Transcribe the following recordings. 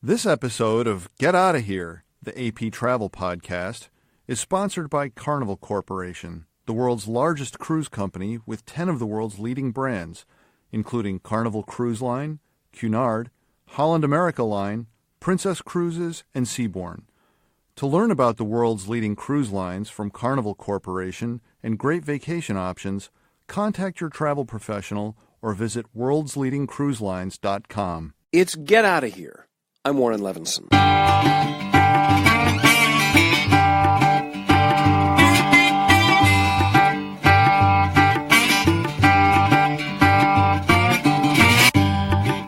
This episode of Get Outta Here, the AP Travel Podcast, is sponsored by Carnival Corporation, the world's largest cruise company with 10 of the world's leading brands, including Carnival Cruise Line, Cunard, Holland America Line, Princess Cruises, and Seabourn. To learn about the world's leading cruise lines from Carnival Corporation and great vacation options, contact your travel professional or visit worldsleadingcruiselines.com. It's Get Outta Here. I'm Warren Levinson.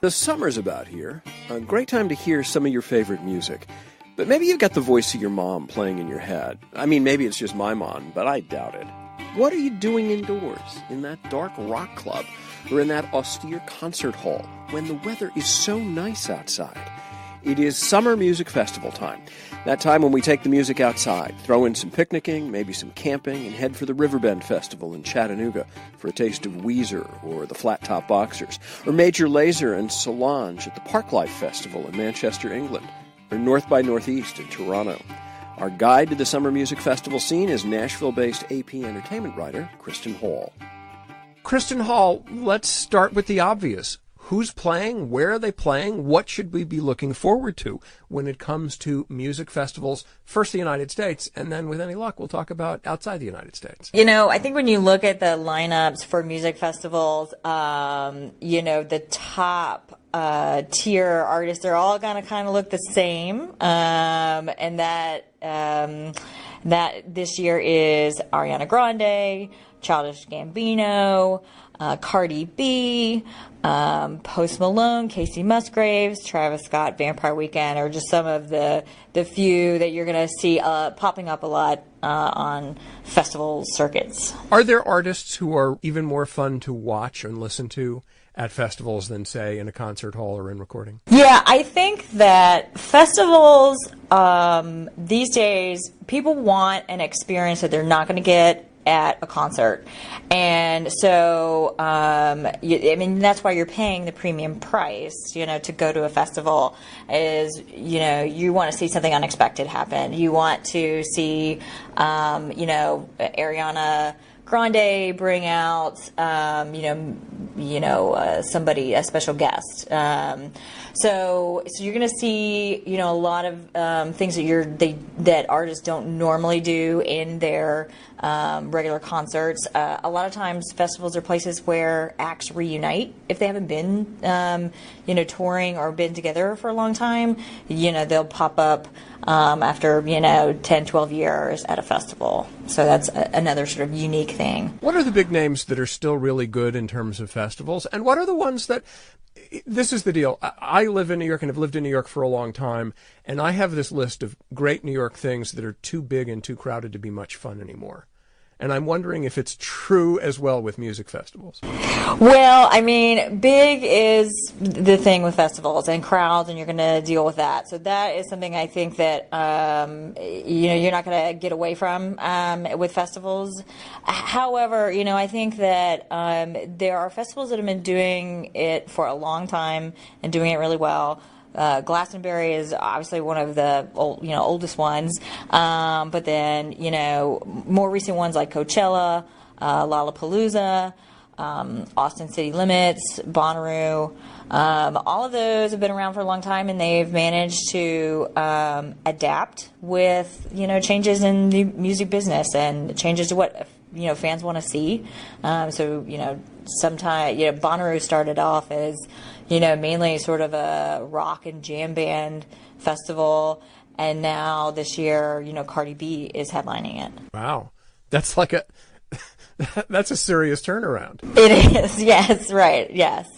The summer's about here. A great time to hear some of your favorite music. But maybe you've got the voice of your mom playing in your head. I mean, maybe it's just my mom, but I doubt it. What are you doing indoors, in that dark rock club, or in that austere concert hall, when the weather is so nice outside? It is summer music festival time. That time when we take the music outside, throw in some picnicking, maybe some camping, and head for the Riverbend Festival in Chattanooga for a taste of Weezer or the Flat Top Boxers, or Major Lazer and Solange at the Parklife Festival in Manchester, England, or North by Northeast in Toronto. Our guide to the summer music festival scene is Nashville-based AP entertainment writer Kristin Hall. Kristin Hall, let's start with the obvious. Who's playing? Where are they playing? What should we be looking forward to when it comes to music festivals? First the United States, and then with any luck, we'll talk about outside the United States. You know, I think when you look at the lineups for music festivals, the top tier artists, they're all going to kind of look the same. And that this year is Ariana Grande, Childish Gambino, Cardi B, Post Malone, Casey Musgraves, Travis Scott, Vampire Weekend are just some of the few that you're going to see popping up a lot on festival circuits. Are there artists who are even more fun to watch and listen to at festivals than, say, in a concert hall or in recording? Yeah, I think that festivals these days, people want an experience that they're not going to get at a concert. And so, that's why you're paying the premium price, to go to a festival is, you want to see something unexpected happen. You want to see, Ariana Grande bring out, somebody, a special guest. So you're going to see, a lot of things that artists don't normally do in their regular concerts. A lot of times, festivals are places where acts reunite if they haven't been, touring or been together for a long time. They'll pop up after 10, 12 years at a festival. So that's another sort of unique thing. What are the big names that are still really good in terms of festivals, and what are the ones that? This is the deal. I live in New York and have lived in New York for a long time, and I have this list of great New York things that are too big and too crowded to be much fun anymore. And I'm wondering if it's true as well with music festivals. Well, big is the thing with festivals and crowds, and you're going to deal with that. So that is something I think that, you're not going to get away from with festivals. However, I think that there are festivals that have been doing it for a long time and doing it really well. Glastonbury is obviously one of the oldest ones, but then more recent ones like Coachella, Lollapalooza, Austin City Limits, Bonnaroo, all of those have been around for a long time, and they've managed to adapt with changes in the music business and changes to what fans want to see. Sometimes Bonnaroo started off as mainly sort of a rock and jam band festival, and now this year, Cardi B is headlining it. Wow, that's that's a serious turnaround. It is, yes, right, yes.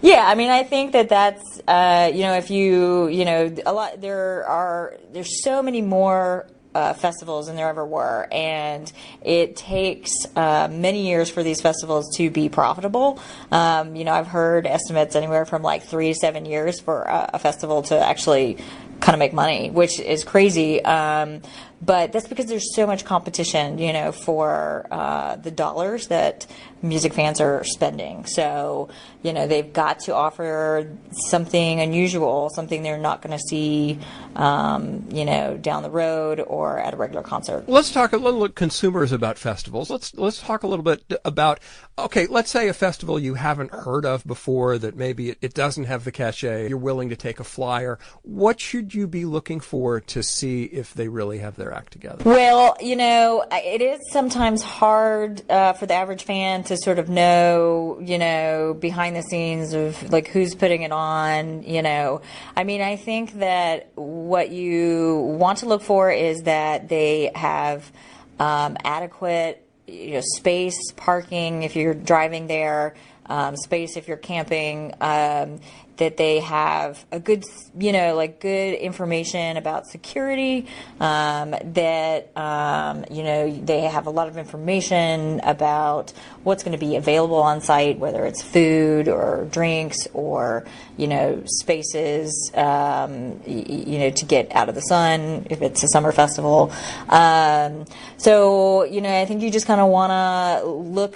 Yeah, I think that's if a lot there's so many more festivals than there ever were, and it takes many years for these festivals to be profitable. I've heard estimates anywhere from like 3 to 7 years for a festival to actually kind of make money, which is crazy. But that's because there's so much competition, for the dollars that music fans are spending. So, they've got to offer something unusual, something they're not going to see, down the road or at a regular concert. Let's talk a little bit consumers about festivals. Let's talk a little bit about, okay, let's say a festival you haven't heard of before that maybe it doesn't have the cachet. You're willing to take a flyer. What should you be looking for to see if they really have their act together? Well, it is sometimes hard for the average fan to sort of know, behind the scenes of like who's putting it on, I think that what you want to look for is that they have adequate, space, parking if you're driving there, space if you're camping, that they have a good, good information about security, that, they have a lot of information about what's going to be available on site, whether it's food or drinks or, spaces, to get out of the sun if it's a summer festival. So, I think you just kind of want to look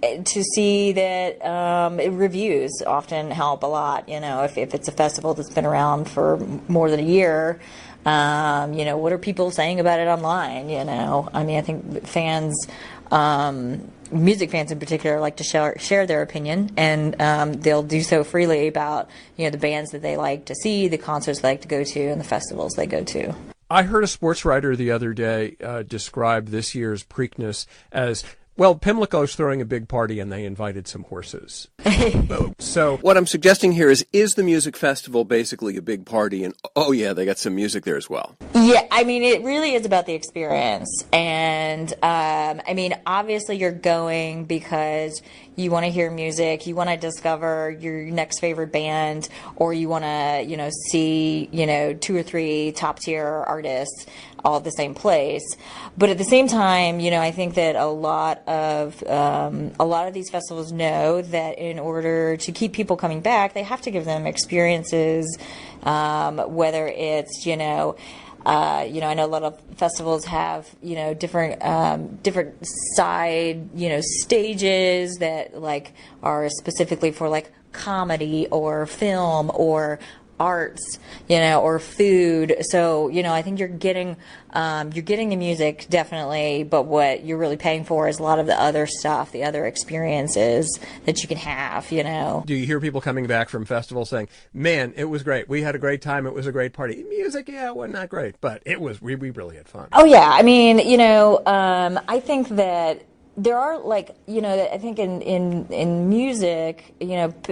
to see that reviews often help a lot. If it's a festival that's been around for more than a year, what are people saying about it online? I think fans, music fans in particular, like to share their opinion, and they'll do so freely about the bands that they like to see, the concerts they like to go to, and the festivals they go to. I heard a sports writer the other day describe this year's Preakness as, well, Pimlico's throwing a big party and they invited some horses. So what I'm suggesting here is the music festival basically a big party, and oh yeah, they got some music there as well? Yeah, it really is about the experience. And obviously you're going because you want to hear music, you want to discover your next favorite band, or you want to, see, 2 or 3 top tier artists all at the same place. But at the same time, I think that a lot of these festivals know that in order to keep people coming back, they have to give them experiences, whether it's, I know a lot of festivals have, different side, stages that like are specifically for like comedy or film or arts, or food. So, I think you're getting the music definitely, but what you're really paying for is a lot of the other stuff, the other experiences that you can have, Do you hear people coming back from festivals saying, man, it was great. We had a great time. It was a great party. Music, yeah, it wasn't that great, but it was, we really had fun. Oh yeah. I think that there are I think in music,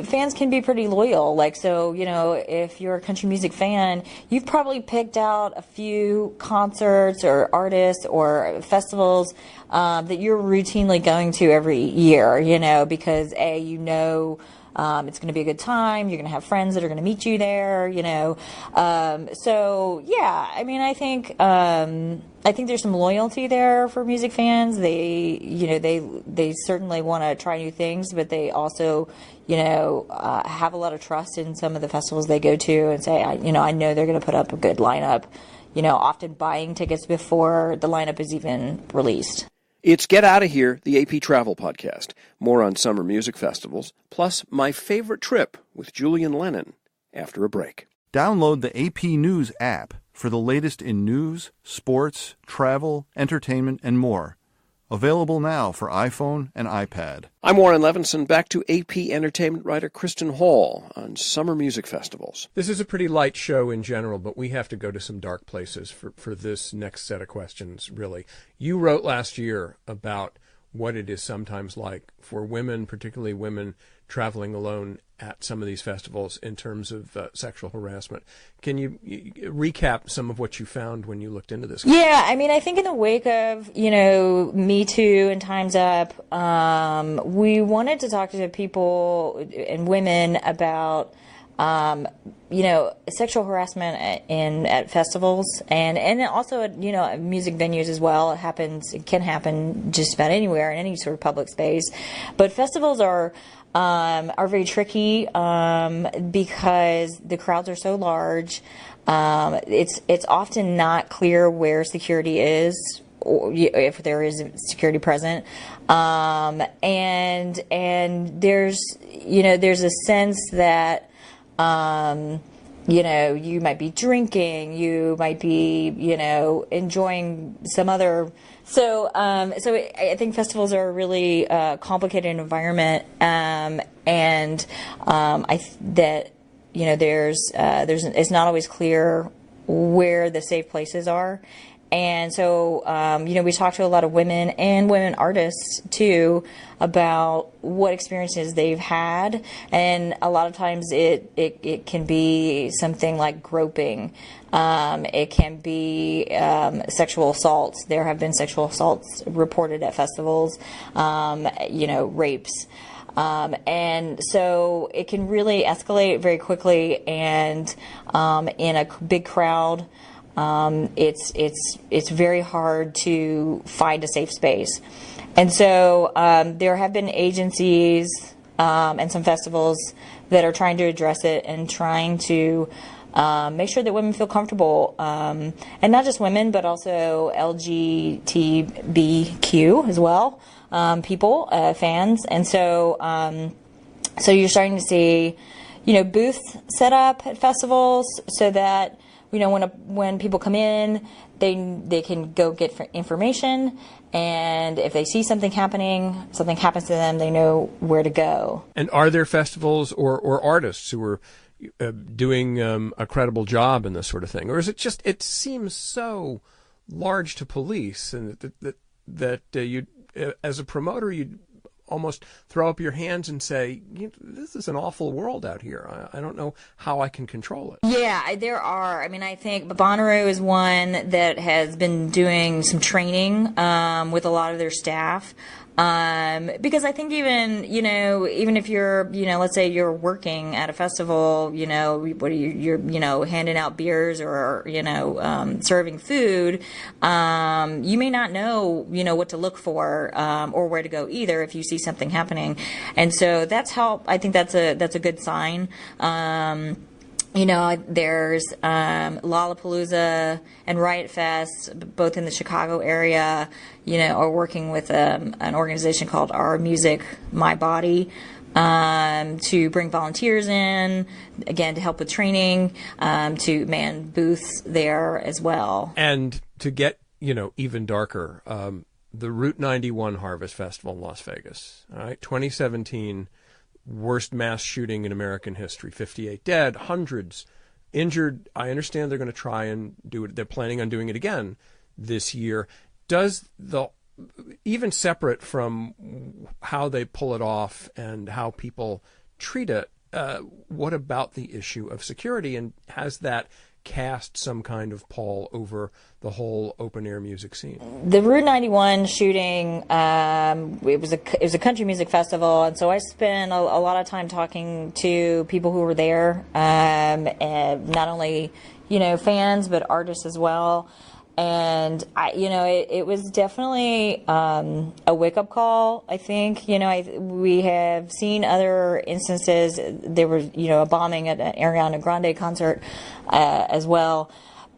fans can be pretty loyal. If you're a country music fan, you've probably picked out a few concerts or artists or festivals that you're routinely going to every year, because it's going to be a good time. You're going to have friends that are going to meet you there, So yeah, I think there's some loyalty there for music fans. They certainly want to try new things, but they also, have a lot of trust in some of the festivals they go to and say, I know they're going to put up a good lineup, often buying tickets before the lineup is even released. It's Get Outta Here, the AP Travel Podcast. More on summer music festivals, plus my favorite trip with Julian Lennon after a break. Download the AP News app for the latest in news, sports, travel, entertainment, and more. Available now for iPhone and iPad. I'm Warren Levinson. Back to AP entertainment writer Kristin Hall on summer music festivals. This is a pretty light show in general, but we have to go to some dark places for this next set of questions, really. You wrote last year about what it is sometimes like for women, particularly women traveling alone at some of these festivals in terms of sexual harassment. Can you recap some of what you found when you looked into this? Yeah, I think in the wake of, Me Too and Time's Up, we wanted to talk to people and women about sexual harassment at festivals and also at, music venues as well. It can happen just about anywhere in any sort of public space. But festivals are very tricky because the crowds are so large. It's often not clear where security is or if there is security present. And there's a sense that, you might be drinking, you might be, enjoying some other. So I think festivals are a really complicated environment, it's not always clear where the safe places are. And so, we talk to a lot of women and women artists, too, about what experiences they've had. And a lot of times it can be something like groping. It can be sexual assaults. There have been sexual assaults reported at festivals, rapes. And so it can really escalate very quickly, and in a big crowd, it's very hard to find a safe space. And so there have been agencies and some festivals that are trying to address it and trying to make sure that women feel comfortable, and not just women, but also LGBTQ as well, people, fans. And so you're starting to see, booths set up at festivals so that, when people come in, they can go get information, and if they see something happens to them, they know where to go. And are there festivals or artists who are doing a credible job in this sort of thing, or is it just, it seems so large to police, and that you, as a promoter, you almost throw up your hands and say, this is an awful world out here. I don't know how I can control it. Yeah, there are. I mean, I think Bonnaroo is one that has been doing some training with a lot of their staff. Because I think even if you're, let's say you're working at a festival, you're handing out beers or, serving food, you may not know, what to look for, or where to go either if you see something happening. And so I think that's a good sign. There's Lollapalooza and Riot Fest, both in the Chicago area, are working with an organization called Our Music, My Body, to bring volunteers in, again, to help with training, to man booths there as well. And to get, even darker, the Route 91 Harvest Festival in Las Vegas, all right, 2017, worst mass shooting in American history, 58 dead, hundreds injured. I understand they're going to try and do it. They're planning on doing it again this year. Does even separate from how they pull it off and how people treat it, what about the issue of security, and has that cast some kind of pall over the whole open air music scene? The Route 91 shooting, it was a country music festival, and so I spent a lot of time talking to people who were there, and not only fans but artists as well. And it was definitely a wake-up call. I think we have seen other instances. There was a bombing at an Ariana Grande concert as well.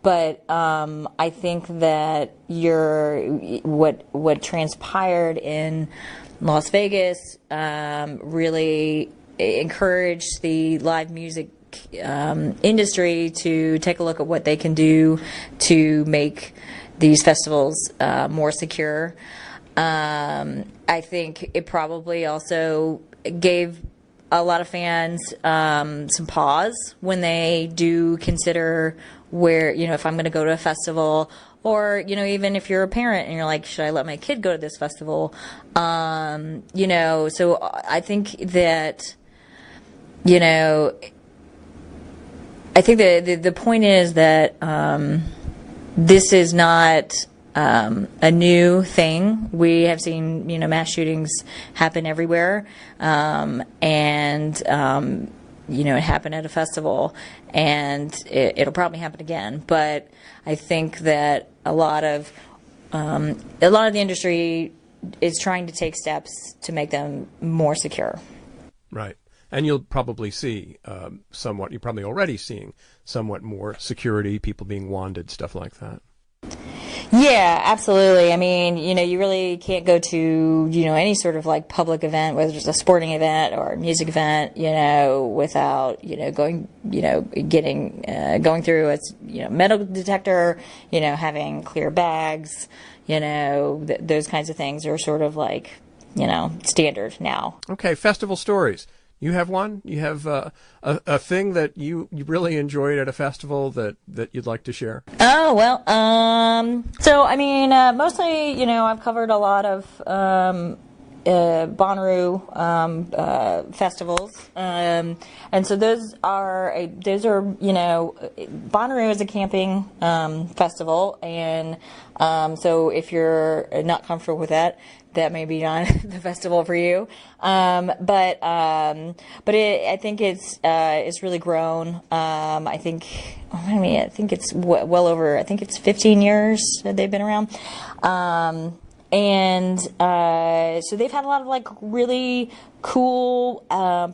But I think that what transpired in Las Vegas really encouraged the live music industry to take a look at what they can do to make these festivals more secure. I think it probably also gave a lot of fans some pause when they do consider where, if I'm going to go to a festival, or, even if you're a parent and you're like, should I let my kid go to this festival? So I think that, I think the point is that this is not a new thing. We have seen mass shootings happen everywhere, and it happened at a festival, and it'll probably happen again. But I think that a lot of the industry is trying to take steps to make them more secure. Right. And you'll probably see you're probably already seeing somewhat more security, people being wanded, stuff like that. Yeah, absolutely. I mean, you really can't go to, any sort of like public event, whether it's a sporting event or a music event, without, going, going through a, metal detector, having clear bags, those kinds of things are sort of like, standard now. Okay, festival stories. You have one? You have a thing that you really enjoyed at a festival that you'd like to share? Oh, well, so, I mean, mostly, I've covered a lot of Bonnaroo festivals. And so those are, Bonnaroo is a camping festival. And so if you're not comfortable with that, that may be not the festival for you. But I think it's really grown. I think it's well over, I think it's 15 years that they've been around. And so they've had a lot of like really cool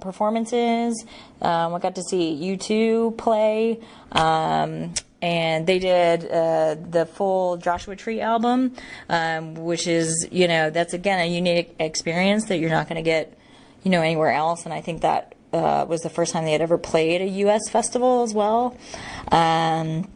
performances. I got to see U2 play. And they did the full Joshua Tree album, which is, that's again a unique experience that you're not going to get, anywhere else. And I think that was the first time they had ever played a U.S. festival as well. I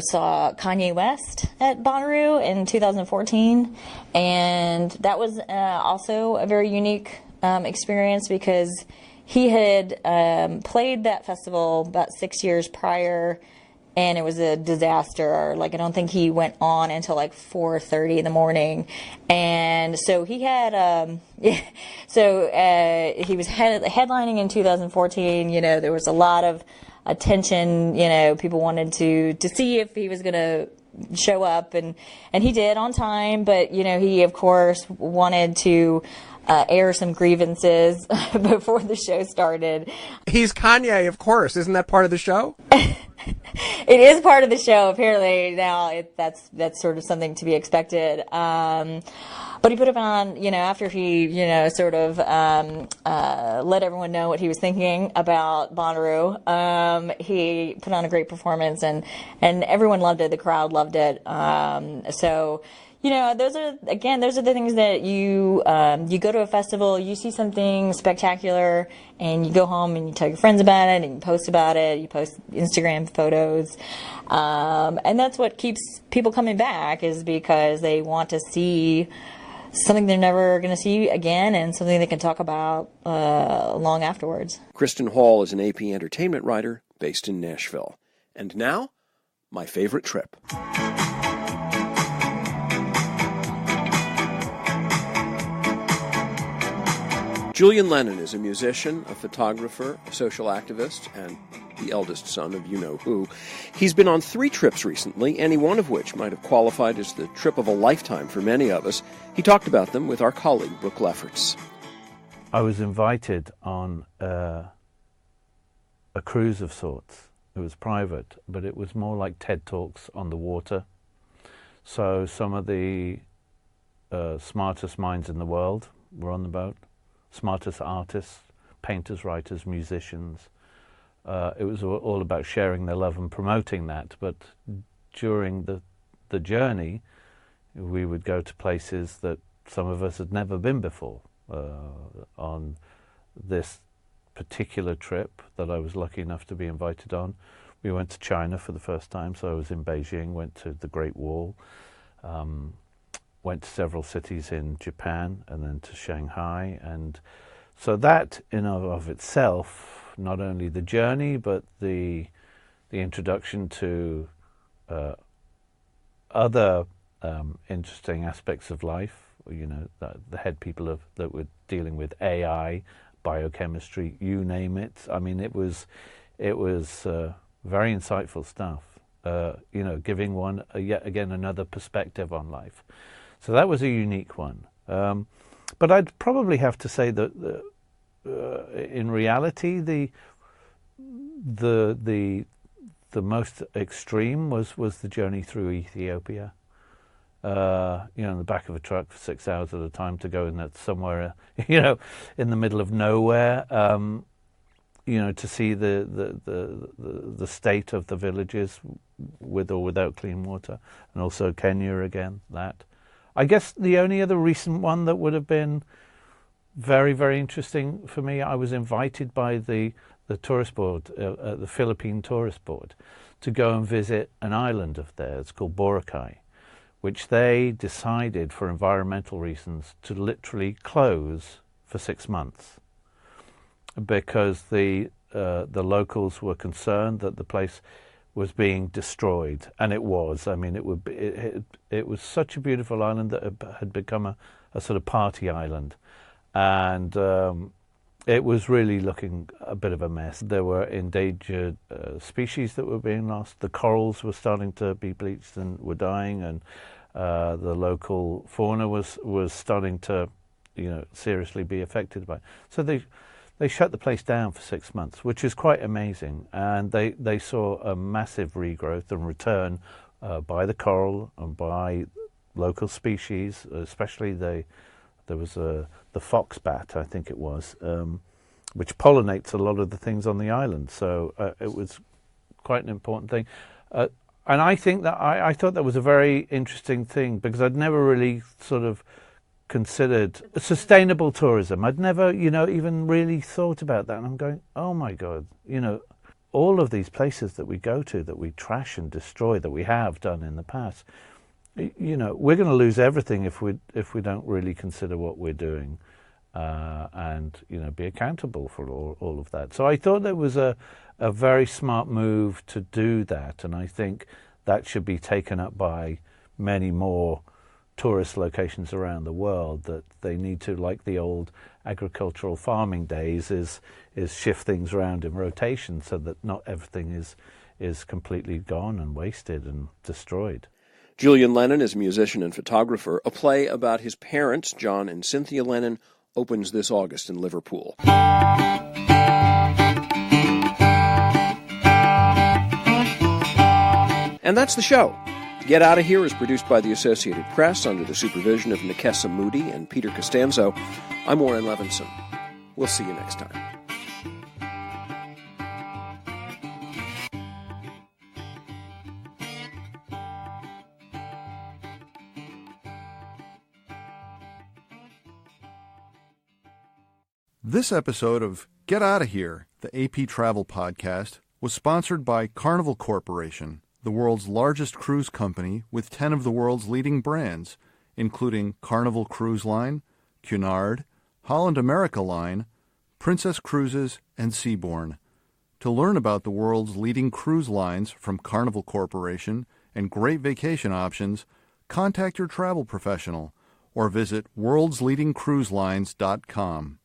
saw Kanye West at Bonnaroo in 2014, and that was also a very unique experience because he had played that festival about 6 years prior. And it was a disaster. Like, I don't think he went on until like 4:30 in the morning. And so he had, he was headlining in 2014. There was a lot of attention. People wanted to see if he was going to show up. And he did on time. But, he, of course, wanted to air some grievances before the show started. He's Kanye, of course. Isn't that part of the show? It is part of the show, apparently. Now, that's sort of something to be expected. But he put it on, after he, sort of let everyone know what he was thinking about Bonnaroo. He put on a great performance, and everyone loved it. The crowd loved it. So, those are the things that you go to a festival, you see something spectacular, and you go home and you tell your friends about it, and you post about it, you post Instagram photos, and that's what keeps people coming back, is because they want to see something they're never going to see again, and something they can talk about long afterwards. Kristin Hall is an AP entertainment writer based in Nashville. And now, my favorite trip. Julian Lennon is a musician, a photographer, a social activist, and the eldest son of you-know-who. He's been on 3 trips recently, any one of which might have qualified as the trip of a lifetime for many of us. He talked about them with our colleague, Brooke Lefferts. I was invited on a cruise of sorts. It was private, but it was more like TED Talks on the water. So some of the smartest minds in the world were on the boat. Smartest artists, painters, writers, musicians. It was all about sharing their love and promoting that. But during the journey, we would go to places that some of us had never been before. On this particular trip that I was lucky enough to be invited on, we went to China for the first time. So I was in Beijing, went to the Great Wall, went to several cities in Japan, and then to Shanghai. And so that in of itself, not only the journey, but the introduction to other interesting aspects of life, the head people that were dealing with AI, biochemistry, you name it. I mean, it was very insightful stuff, giving one, yet again, another perspective on life. So that was a unique one. But I'd probably have to say that in reality, the most extreme was the journey through Ethiopia. In the back of a truck for 6 hours at a time to go in that somewhere, in the middle of nowhere. to see the state of the villages with or without clean water, and also Kenya again. That, I guess, the only other recent one that would have been very, very interesting for me. I was invited by the tourist board, the Philippine Tourist Board, to go and visit an island of theirs. It's called Boracay, which they decided for environmental reasons to literally close for 6 months, because the locals were concerned that the place was being destroyed, and it was. I mean, it was such a beautiful island that it had become a sort of party island, and it was really looking a bit of a mess. There were endangered species that were being lost. The corals were starting to be bleached and were dying, and the local fauna was starting to, seriously be affected by it. So they shut the place down for 6 months, which is quite amazing. And they saw a massive regrowth and return by the coral and by local species, especially there was the foxbat, I think it was, which pollinates a lot of the things on the island. So it was quite an important thing. And I think that I thought that was a very interesting thing, because I'd never really sort of considered sustainable tourism. I'd never, even really thought about that. And I'm going, oh my God, all of these places that we go to, that we trash and destroy, that we have done in the past, we're going to lose everything if we don't really consider what we're doing, and be accountable for all of that. So I thought that was a very smart move to do that, and I think that should be taken up by many more tourist locations around the world, that they need to, like the old agricultural farming days, is shift things around in rotation so that not everything is completely gone and wasted and destroyed. Julian Lennon is a musician and photographer. A play about his parents, John and Cynthia Lennon, opens this August in Liverpool. And that's the show. Get Outta Here is produced by the Associated Press under the supervision of Nikessa Moody and Peter Costanzo. I'm Warren Levinson. We'll see you next time. This episode of Get Outta Here, the AP Travel Podcast, was sponsored by Carnival Corporation, the world's largest cruise company with 10 of the world's leading brands, including Carnival Cruise Line, Cunard, Holland America Line, Princess Cruises, and Seabourn. To learn about the world's leading cruise lines from Carnival Corporation and great vacation options, contact your travel professional or visit worldsleadingcruiselines.com.